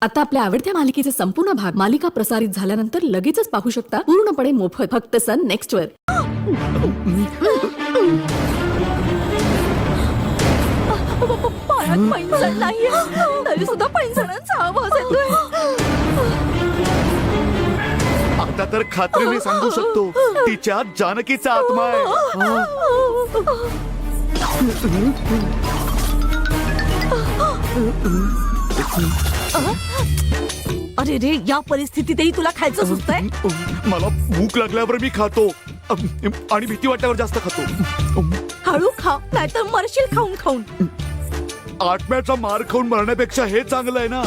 आता आपल्या आवडत्या मालिकेचे संपूर्ण भाग मालिका प्रसारित झाल्यानंतर लगेचच पाहू शकता पूर्णपणे मोफत फक्त सन नेक्स्ट वर. पायात पैंजण नाहीये तरी सुद्धा पैंजणांचा आवाज येतोय. आता तर खात्रीने सांगू शकतो तिच्या जानकीचा आत्मा आहे. अरे रे, या परिस्थितीतही तुला खायचं सुचतंय? मला भूक लागल्यावर मी खातो आणि भीती वाटल्यावर जास्त खातो. हळू खा नाहीतर मरशील खाऊन खाऊन. आत्म्याचा मार खाऊन मरण्यापेक्षा हे चांगलं आहे ना.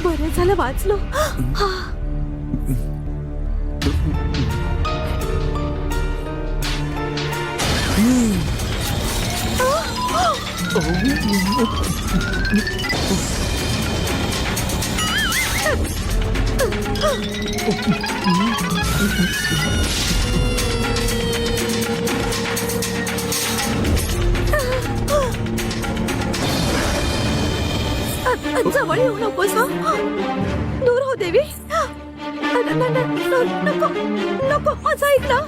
बरं झालं वाचलो. जवळ येऊ नकोस हं. दूर हो देवी. नको नको माझं ऐक ना.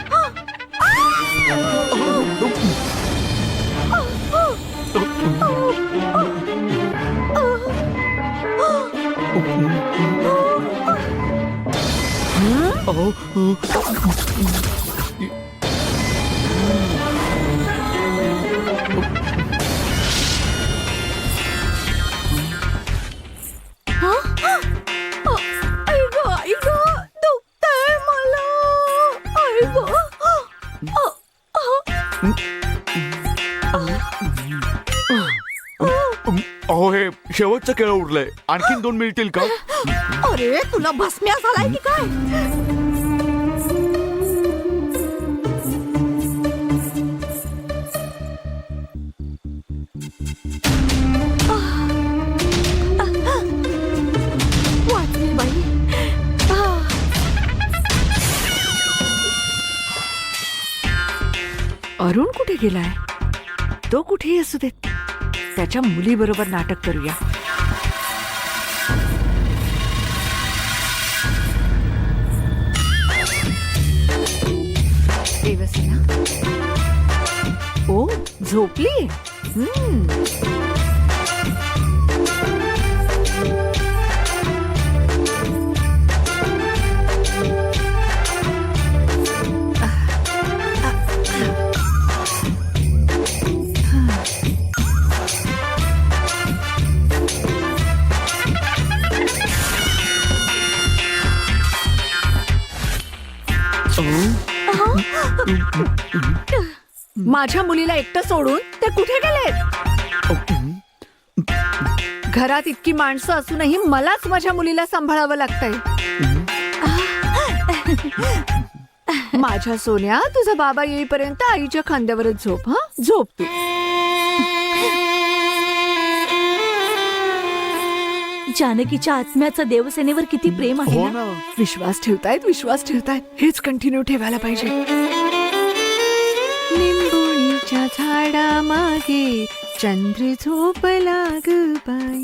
अहो हे शेवटचं केळं उरलंय. आणखीन 2 मिळतील का? अरे तुला भस्म्या झालाय की काय? वाचली बाई. अरुण कुठे गेलाय? तो कुठेही असू देत, त्याच्या मुलीबरोबर नाटक करूया. देवसेना ओ झोपली. माझ्या मुलीला एकटं सोडून ते कुठे गेलेत? घरात इतकी माणसं असूनही मलाच माझ्या मुलीला सांभाळावं लागतंय. माझ्या सोन्या, तुझा बाबा येईपर्यंत आईच्या खांद्यावरच झोप. हा झोप तू. जानकीच्या आत्म्याचं देवसेनेवर किती प्रेम आहे हो ना. ना. विश्वास ठेवतायत. हेच कंटिन्यू ठेवायला पाहिजे. लिंबोणीच्या झाडा मागे चंद्र झोपला ग बाई.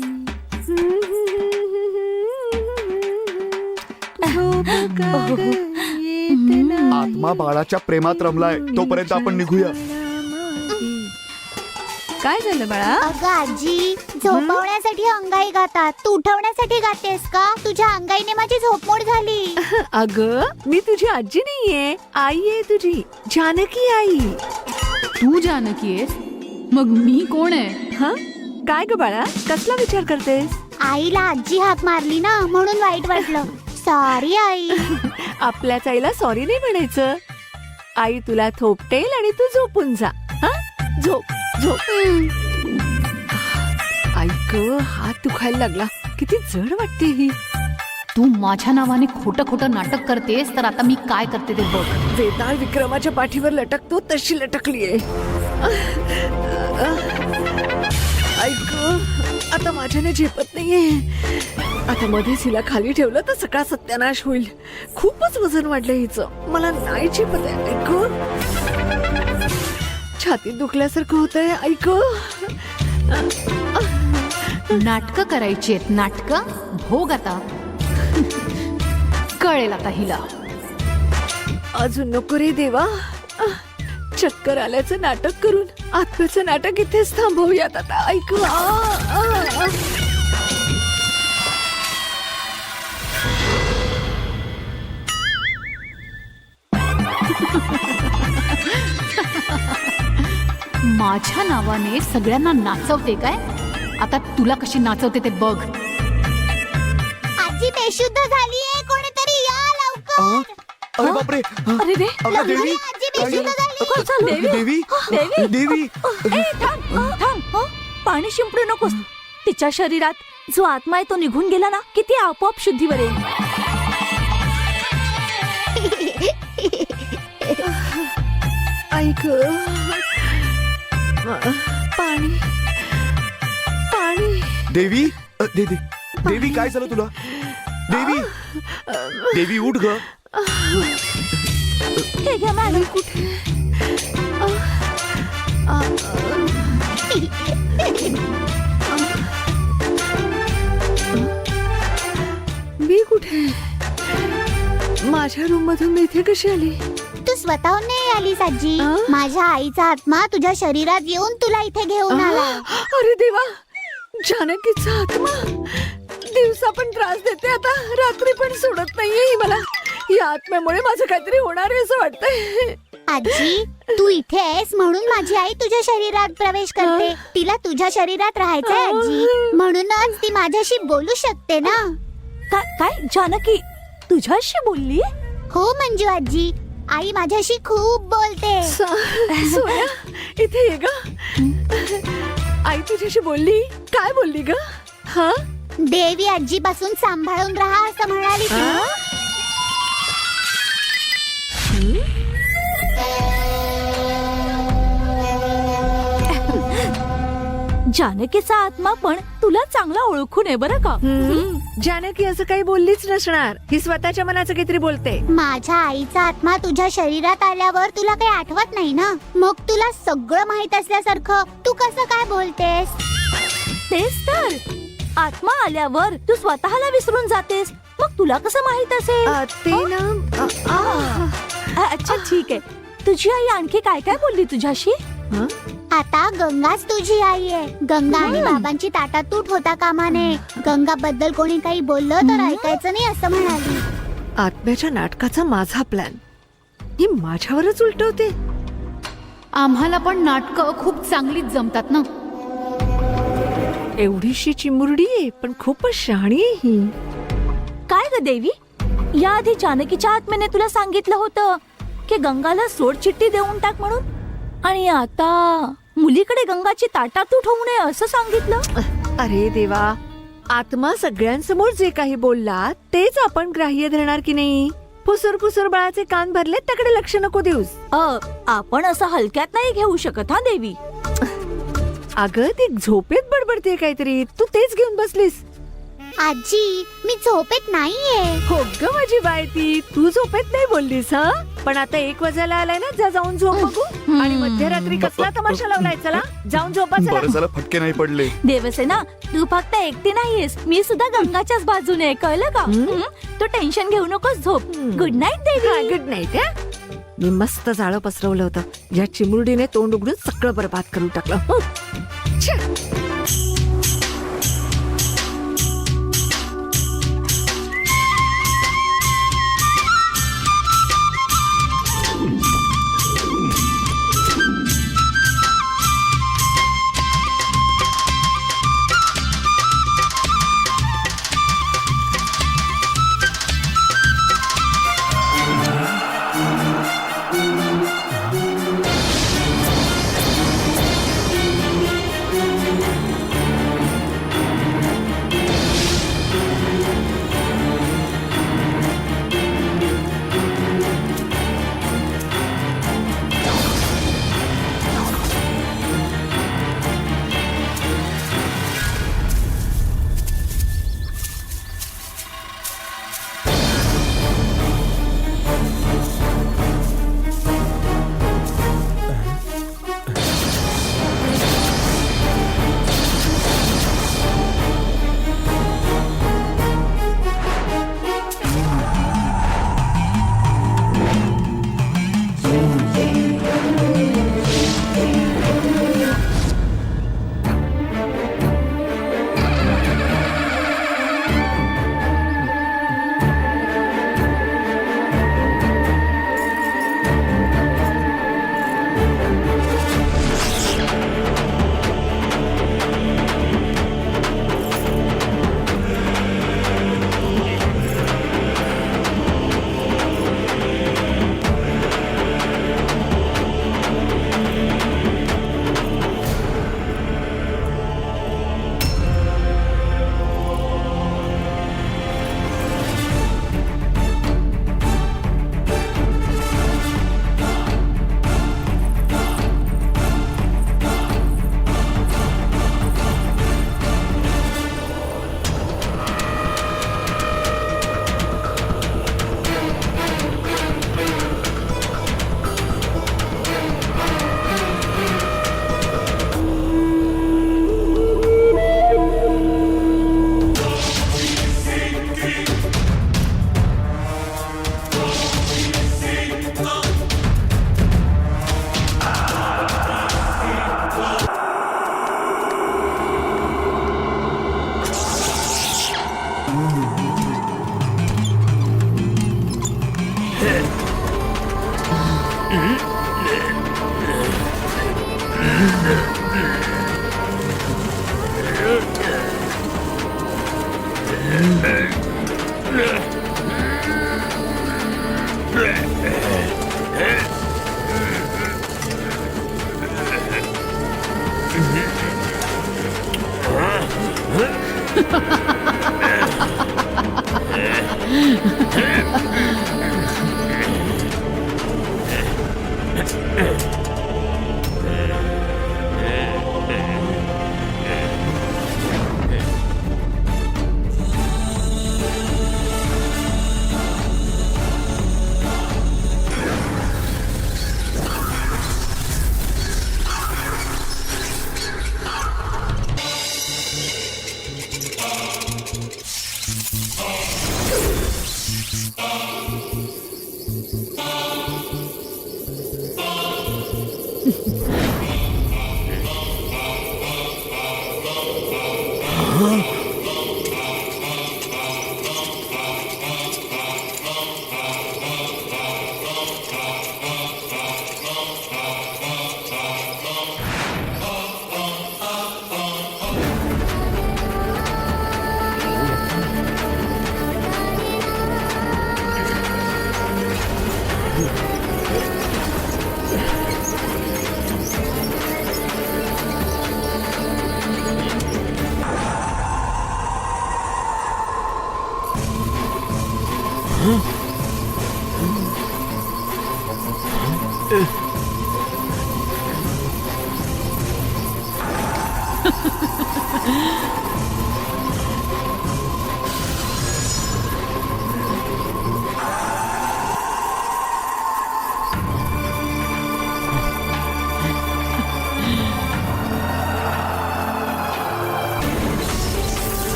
झोप का ग येत नाही. आत्मा बाळाच्या प्रेमात रमलाय. तोपर्यंत आपण निघूया. काय झालं बाळा? अगं आजी, झोपवण्यासाठी अंगाई गातात, तू उठवण्यासाठी गातेस का? तुझ्या अंगाईने माझी झोपमोड झाली. अगं मी तुझी आजी नाहीये, आई आहे तुझी, जानकी आई. तू जानकी आहेस? मग मी कोण आहे? हा काय ग बाळा, कसला विचार करतेस? आईला आजी हाक मारली ना, म्हणून वाईट वाटलं. Sorry I. आपल्याच आईला सॉरी नाही म्हणायचं. आई तुला थोपटेल आणि तू झोपून जा. हा झोप झोप. ऐक, हात दुखायला लागला. किती जड वाटते ही. तू माझ्या नावाने खोटं खोटं नाटक करतेस तर आता मी काय करते ते बघ. वेताळ विक्रमाच्या पाठीवर लटकतो तशी लटकलीये. ऐक, आता माझ्याने झेपत नाहीये. आता मध्येच हिला खाली ठेवलं तर सगळा सत्यानाश होईल. खूपच वजन वाढलं हिचं, मला नाही झेपत आहे. ऐक, छातीत दुखल्यासारखं होतंय. ऐक, नाटकं करायची आहेत, नाटकं भोग आता. कळेल आता हिला. अजून नको रे देवा. चक्कर आल्याचं नाटक करून आत्म्याचं नाटक इथेच थांबवूयात आता. ऐक, माझ्या नावाने सगळ्यांना नाचवते काय? आता तुला कशी नाचवते ते बघ. आजी बेशुद्ध झालीये, कोणीतरी या लवकर. अरे बापरे. अरे रे, अगं देवी, आजी बेशुद्ध झाली. काय झालं? देवी देवी? देवी ए, थांब. पाणी शिंपडू नकोस. तिच्या शरीरात जो आत्मा आहे तो निघून गेला ना की ती आपोआप शुद्धीवर येईल. ऐक, पाणी पाणी. देवी देवी काय झालं तुला? देवी देवी उठ ग. हे घ्या मॅडम. मी कुठे? माझ्या रूम मधून मी इथे कशी आली? तू स्वतःहून नाही आलीस आजी. अं? माझ्या आईचा आत्मा तुझ्या शरीरात येऊन तुला इथे घेऊन आला. अरे देवा, जानकीचा आत्मा दिवसा पण त्रास देते, आता रात्री पण सोडत नाहीये ही मला. या आत्म्यामुळे माझं काहीतरी होणार आहे असं वाटतंय. आजी, तू इथे आहेस म्हणून माझी आई तुझ्या शरीरात प्रवेश करते. तिला तुझ्या शरीरात राहायचंय आजी, म्हणूनच ती माझ्याशी बोलू शकते ना. काय जानकी तुझ्याशी बोलली? हो मंजू आजी, आई माझ्याशी खूप बोलते. सोया, इथे ये ग. आई तुझ्याशी बोलली? काय बोलली ग? हा, देवी आजीपासून सांभाळून राहा असं म्हणाली ती. जानकीचा आत्मा पण तुला चांगला ओळखून आहे बरं का. जानकी असं काही बोललीच नसणार. ही स्वतःच्या मनाचं काहीतरी बोलते. माझ्या आईचा आत्मा तुझ्या शरीरात आल्यावर तुला काही आठवत नाही ना, मग तुला सगळं माहित असल्यासारखं तू कसं काय बोलतेस? तेच तर, आत्मा आल्यावर तू स्वतःला विसरून जातेस, मग तुला कसं माहित असेल? ते ना, अच्छा ठीक आहे. तुझी आई आणखी काय काय बोलली तुझ्याशी? आता गंगाच तुझी आई आहे. गंगा आणि बाबांची ताटातूट होता कामा नये. गंगा बद्दल कोणी काही बोललं तर ऐकायचं नाही असं म्हणाली. आत्म्याच्या नाटकाचा माझा प्लॅन ही माझ्यावरच उलटवते. आम्हाला पण नाटकं खूप चांगलीच जमतात ना. एवढीशी चिमुरडी आहे पण खूपच शहाणी आहे ही. काय ग देवी, याआधी जानकीच्या आत्म्याने तुला सांगितलं होतं की गंगाला सोड चिठ्ठी देऊन टाक म्हणून, आणि आता मुलीकडे गंगाची ताटातूट होऊ नये असं सांगितलं. अरे देवा, आत्मा सगळ्यांसमोर जे काही बोलला तेच आपण ग्राह्य धरणार की नाही? फुसूर बाळाचे कान भरले, त्याकडे लक्ष नको देऊस. आपण असं हलक्यात नाही घेऊ शकत हा देवी. अगं ती झोपेत बडबडते काहीतरी, तू तेच घेऊन बसलीस. आजी, मी झोपेत नाहीये. हो ग माझी बाय, ती तू झोपेत नाही बोललीस. हा, पण आता 1 वाजायला आलाय ना, जा जाऊन झोप बघू. आणि मध्यरात्री कसला तमाशा लावलाय. चला जाऊन झोपा. चला. बरं झालं फटके नाही पडले. देवसेना, तू फक्त एकटी नाहीयेस, मी सुद्धा गंगाच्याच बाजूने आहे, कळलं का? तू टेन्शन घेऊ नकोस, झोप. Good night Devi. Good night. मी मस्त जाळं पसरवलं होतं, या चिमुरडीने तोंड उघडून सगळं बरबाद करून टाकलं.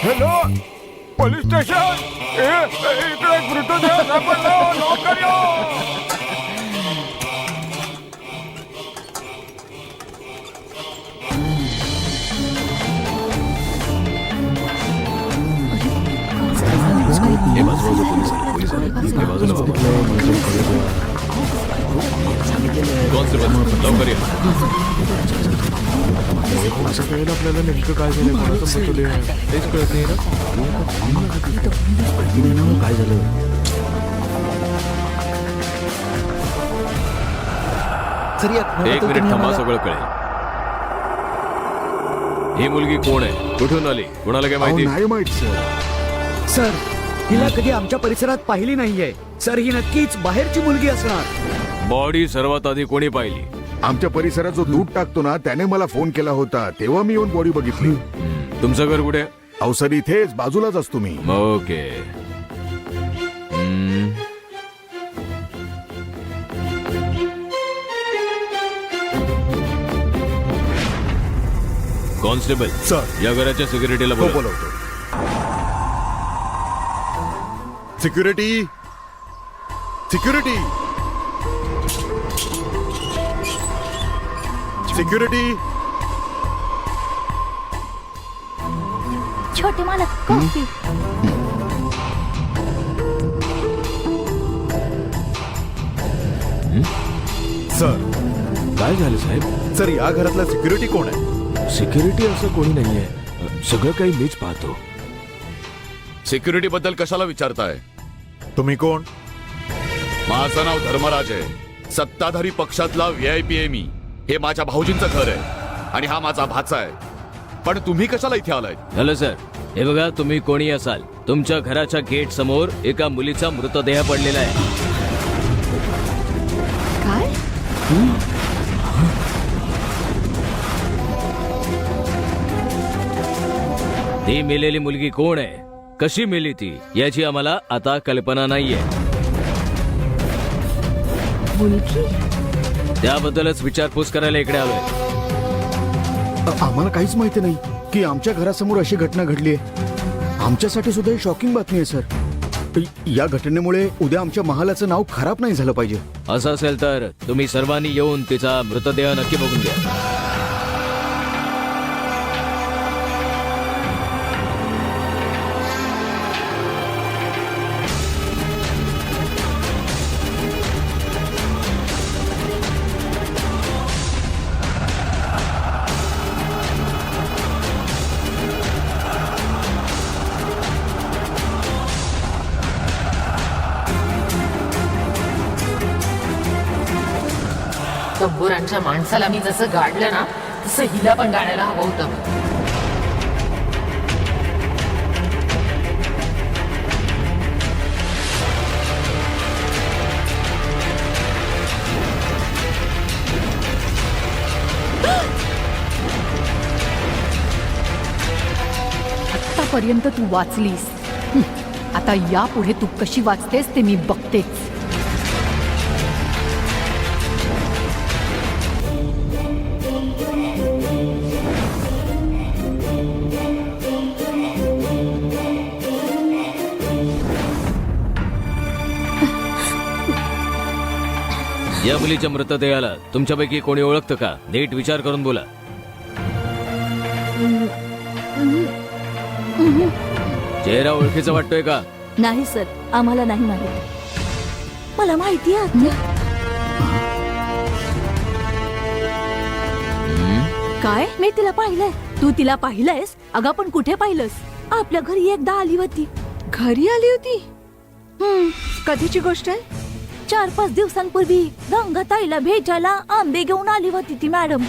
हॅलो पोलीस स्टेशन इकडे एक मृतदेह सापडला लवकर या. असं कळेल आपल्याला नेमकं काय झालं कोणाचं मृतदेह आहे तेच कळत नाही ना. काय झालं एक मिनिट थांबा सगळं कळेल. ही मुलगी कोण आहे कुठून आली कोणाला काय माहिती नाही माहित सर हिला कधी आमच्या परिसरात पाहिली नाहीये सर. ही नक्कीच बाहेरची मुलगी असणार. बॉडी सर्वात आधी कोणी पाहिली आमच्या परिसरात जो दूध टाकतो ना त्याने मला फोन केला होता तेव्हा मी येऊन बॉडी बघितली. तुमचं घर कुठे अवसर इथेच बाजूलाच असतो मी. Okay constable sir. या घराच्या सिक्युरिटीला बोलवा. बोलवतो. Security security security. छोटे मालक कॉफी. सर काय झालं साहेब सर या घरातला सिक्युरिटी कोण आहे? सिक्युरिटी असं कोणी नाहीये सगळं काही मीच पाहतो. सिक्युरिटी बद्दल कशाला विचारताय? तुम्ही कोण? माझं नाव धर्मराज आहे. सत्ताधारी पक्षातला VIP आहे मी. हे माझ्या भाऊजींचं घर आहे आणि हा माझा भाचा आहे. पण तुम्ही कशाला इथे आलाय? हॅलो सर, हे बघा, तुम्ही कोणी असाल, तुमच्या घराच्या गेट समोर एका मुलीचा मृतदेह पडलेला आहे. काय? ती मेलेली मुलगी कोण आहे, कशी मेली ती, याची आम्हाला आता कल्पना नाहीये. मुलगी? त्याबद्दलच विचारपूस करायला इकडे आलोय. आम्हाला काहीच माहिती नाही की आमच्या घरासमोर अशी घटना घडली आहे. आमच्यासाठी सुद्धा ही शॉकिंग बातमी आहे सर. या घटनेमुळे उद्या आमच्या महालाचं नाव खराब नाही झालं पाहिजे. असं असेल तर तुम्ही सर्वांनी येऊन तिचा मृतदेह नक्की बघून घ्या. तंबोरांच्या माणसाला मी जसं गाडलं ना तसं हिला पण गाडायला हवं होतं. आतापर्यंत तू वाचलीस. आता यापुढे तू कशी वाचतेस ते मी बघतेच. या मुलीच्या मृतदेहाला तुमच्यापैकी कोणी ओळखतं का? नीट विचार करून बोला. चेहरा ओळखीचा वाटतोय का? नाही सर, आम्हाला नाही माहित. मला माहिती आहे आत्या. काय? मी तिला पाहिलंय. तू तिला पाहिलंयस? अगं पण कुठे पाहिलंस? आपल्या घरी एकदा आली होती. घरी आली होती? कधीची गोष्ट आहे? 4-5 दिवसांपूर्वी गंगाताईला भेटायला आंबे घेऊन आली होती ती मॅडम.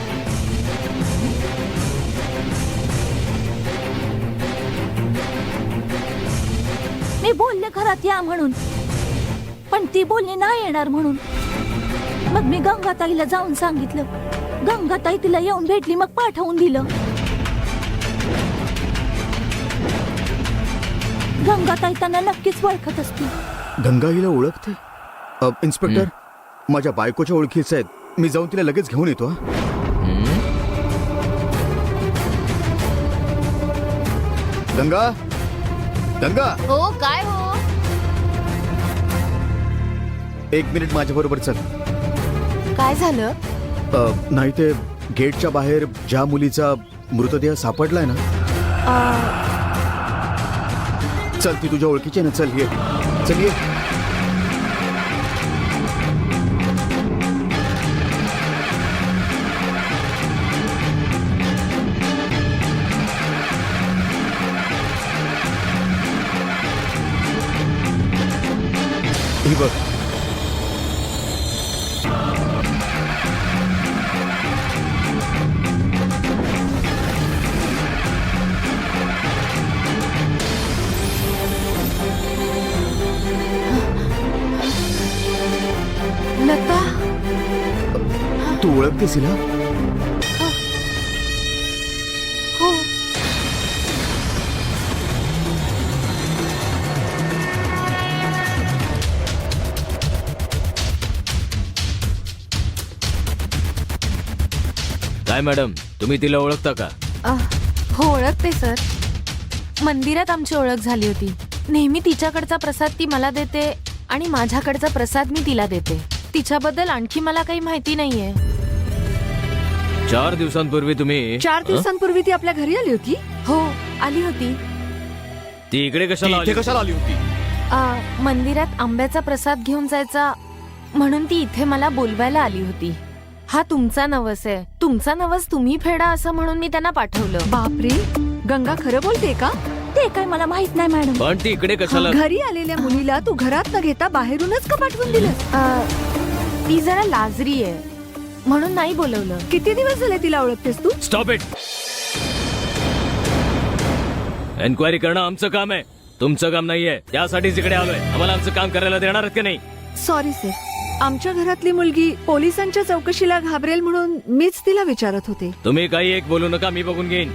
मी बोलले घरात या म्हणून, पण ती बोलली नाही येणार म्हणून. मग मी गंगाताईला जाऊन सांगितलं. गंगाताई तिला येऊन भेटली, मग पाठवून दिलं. गंगाताई त्यांना नक्कीच ओळखत असतील. गंगा हिला ओळखते? इन्स्पेक्टर, माझ्या बायकोच्या ओळखीचं आहेत. मी जाऊन तिला लगेच घेऊन येतो. गंगा, गंगा, हो काय हो? 1 मिनिट माझ्या बरोबर चल. काय झालं? नाही ते गेटच्या बाहेर ज्या मुलीचा मृतदेह सापडलाय ना, चल ती तुझ्या ओळखीची आहे ना. चल ये, चल ये. ही बघ. लता, तू ओळखतेस हिला? हो. काय मॅडम, तुम्ही तिला ओळखता का? हो ओळखते सर. मंदिरात आमची ओळख झाली होती. नेहमी तिच्याकडचा प्रसाद ती मला देते आणि माझ्याकडचा प्रसाद मी तिला देते. तिच्याबद्दल आणखी मला काही माहिती नाहीये. 4 दिवसांपूर्वी तुम्ही 4 दिवसांपूर्वी ती आपल्या घरी आली होती? हो आली होती. ती इकडे कशाला आली? इथे कशाला आली होती? मंदिरात आंब्याचा प्रसाद घेऊन जायचा म्हणून ती इथे मला बोलवायला आली होती. हा तुमचा नवस आहे, तुमचा नवस तुम्ही फेडा असं म्हणून मी त्यांना पाठवलं. बापरे, गंगा खरं बोलते का? ते काय मला माहित नाही मॅडम. पण ती इकडे कशाला? घरी आलेल्या मुलीला तू घरात न घेता बाहेरूनच का पाठवून दिलं? ती जरा लाजरी आहे म्हणून नाही बोलवलं. किती दिवस झाले तिला ओळखतेस तू? Stop it. एन्क्वायरी करणं आमचं काम आहे, तुमचं काम नाहीये. त्यासाठीच इकडे आलोय. आम्हाला आमचं काम करायला देणार आहेत की नाही? सॉरी सर, आमच्या घरातली मुलगी पोलिसांच्या चौकशीला घाबरेल म्हणून मीच तिला विचारत होते. तुम्ही काही एक बोलू नका, मी बघून घेईन.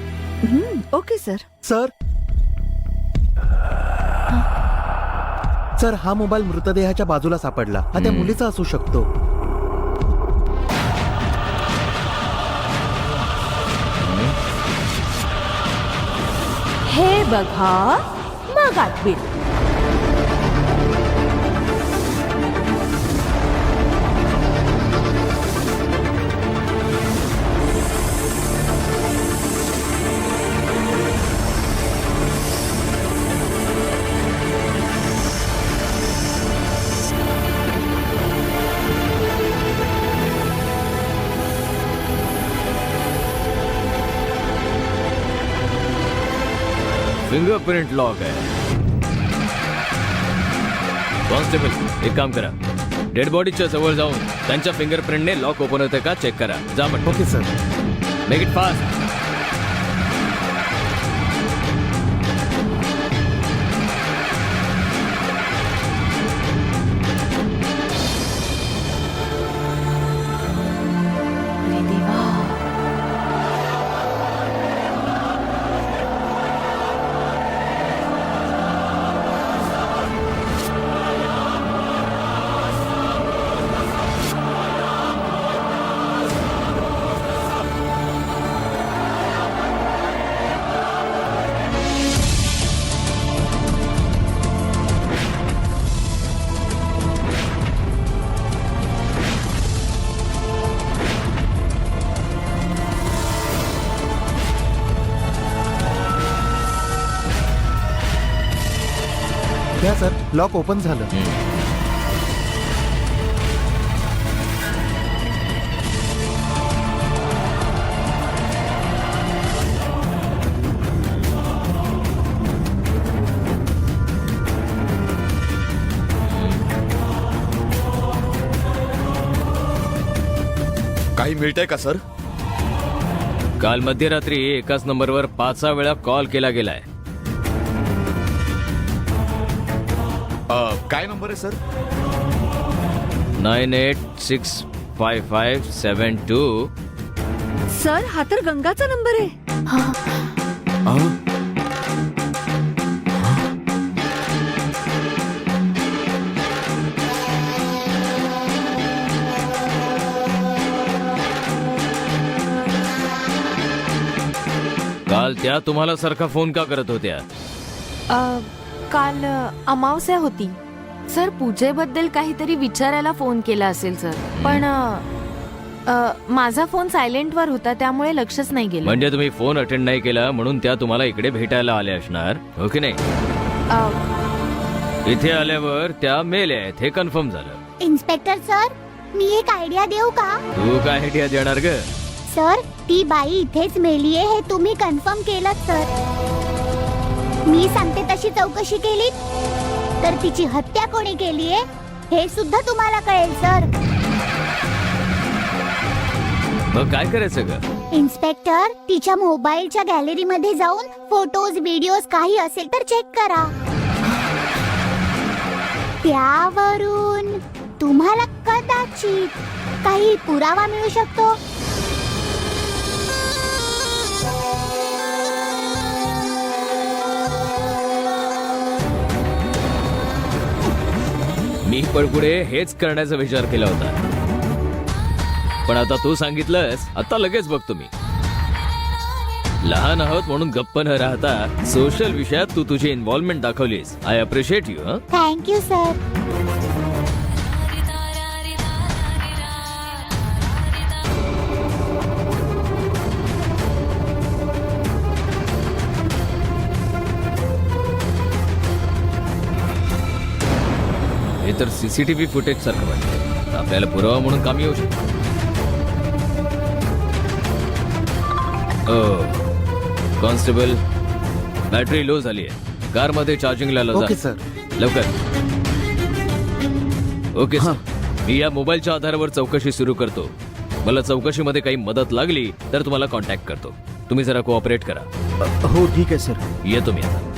Okay sir. सर हा मोबाईल मृतदेहाच्या बाजूला सापडला. हा त्या मुलीचा असू शकतो. हे बघा मग आठवीत. फिंगरप्रिंट लॉक आहे. कॉन्स्टेबल एक काम करा, डेड बॉडीच्या जवळ जाऊन त्यांच्या फिंगरप्रिंटने लॉक ओपन होते का चेक करा. जा म्हण. Okay sir. Make it fast. घ्या सर, लॉक ओपन झालं. काही मिळतंय का सर? काल मध्यरात्री एकाच नंबरवर 5 वेळा कॉल केला गेलाय. काय नंबर आहे सर? 986557 सर हा तर गंगाचा नंबर आहे. काल त्या तुम्हाला सारखा फोन का करत होत्या? काल अमावस्या होती सर. पूजेबद्दल काहीतरी विचारायला फोन केला असेल सर, पण माझा फोन सायलेंटवर होता त्यामुळे लक्षच नाही गेलं. म्हणजे तुम्ही फोन अटेंड नाही केला म्हणून त्या तुम्हाला इकडे भेटायला आल्या असणार, हो की नाही? इथे आल्यावर त्या मेल्या आहेत हे कन्फर्म झालं. इन्स्पेक्टर सर, मी एक आयडिया देऊ का? तू काय आयडिया देणार ग? सर ती बाई इथेच मेलीये हे तुम्ही कन्फर्म केलं सर. मी सांगते तशी चौकशी केली तर तिची हत्या कोणी केलीये हे सुद्धा तुम्हाला कळेल सर. मग काय करायचं ग? इन्स्पेक्टर, तिच्या मोबाईलच्या गॅलरीमध्ये जाऊन फोटोज व्हिडिओज काही असेल तर चेक करा. त्यावरून तुम्हाला कदाचित काही पुरावा मिळू शकतो. मी पण पुढे हेच करण्याचा विचार केला होता, पण आता तू सांगितलंस आता लगेच बघतो मी. लहान आहोत म्हणून गप्प न राहता सोशल विषयात तू तुझी इन्व्हॉल्वमेंट दाखवलीस. I appreciate you. Thank you sir. हे तर सीसीटीव्ही फुटेज सारखं वाटतं. आपल्याला पुरावा म्हणून कामी येऊ शकतो. कॉन्स्टेबल, बॅटरी लो झाली आहे. कार मध्ये चार्जिंगला लावा. Okay sir. लवकर. ओके सर, मी या मोबाईलच्या आधारावर चौकशी सुरू करतो. मला चौकशीमध्ये काही मदत लागली तर तुम्हाला कॉन्टॅक्ट करतो. तुम्ही जरा कोऑपरेट करा. हो ठीक आहे सर. येतो मी आता.